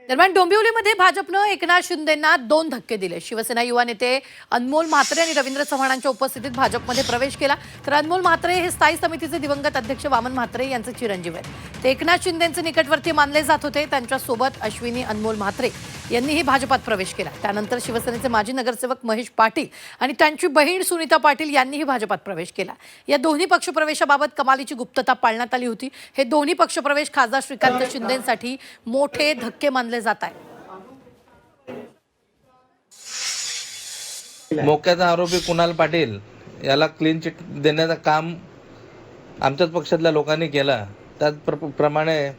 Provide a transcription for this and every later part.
दरम्यान डोंबिवलीमध्ये भाजपनं एकनाथ शिंदेंना 2 धक्के दिले। शिवसेना युवा नेते अनमोल म्हात्रे आणि रवींद्र चव्हाणांच्या उपस्थितीत भाजपमध्ये प्रवेश केला। तर अनमोल म्हात्रे हे स्थायी समितीचे दिवंगत अध्यक्ष वामन म्हात्रे यांचे चिरंजीव आहेत। ते एकनाथ शिंदेंचे निकटवर्ती मानले जात होते। त्यांच्यासोबत अश्विनी अनमोल म्हात्रे यांनीही भाजपात प्रवेश केला। त्यानंतर शिवसेनेचे माजी नगरसेवक महेश पाटील आणि त्यांची बहीण सुनीता पाटील यांनीही भाजपात प्रवेश केला। या दोन्ही पक्षप्रवेशाबाबत कमालीची गुप्तता पाळण्यात आली होती। हे दोन्ही पक्षप्रवेश खासदार श्रीकांत शिंदेंसाठी मोठे धक्के मानले जात आहेत। मोक्याचा आरोपी कुणाल पाटील याला क्लीन चिट देण्याचं काम आमच्याच पक्षातल्या लोकांनी केलं। त्याचप्रमाणे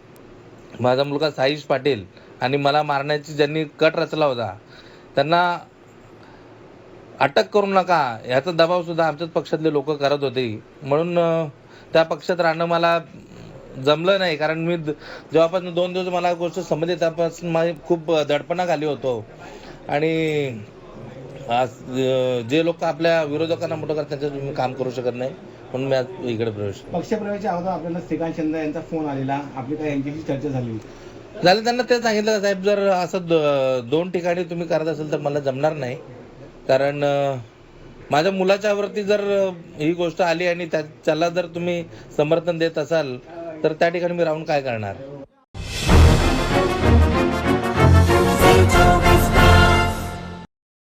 माझा मुलगा साईश पाटील आणि मला मारण्याची ज्यांनी कट रचला होता त्यांना अटक करू नका याचा दबाव सुद्धा आमच्याच पक्षातले लोक करत होते। म्हणून त्या पक्षात राहणं मला जमलं नाही, कारण मी जेव्हापासून 2 दिवस मला गोष्ट समजली त्यापासून माझी खूप दडपणाखाली होतो। आणि आज जे लोक आपल्या विरोधकांना मोठं करतात त्यांच्यात मी काम करू शकत नाही, म्हणून मी आज इकडे पक्षप्रवेशाच्या अगोदर आपल्याला श्रीकांत शिंदे यांचा फोन आलेला, आपली काय यांच्याशी चर्चा झाली? त्यांना ते सांगितलं, साहेब जर असं 2 ठिकाणी तुम्ही करत असेल तर मला जमणार नाही, कारण माझ्या मुलाच्यावरती जर ही गोष्ट आली आणि त्याला जर तुम्ही समर्थन देत असाल तर त्या ठिकाणी मी राहून काय करणार।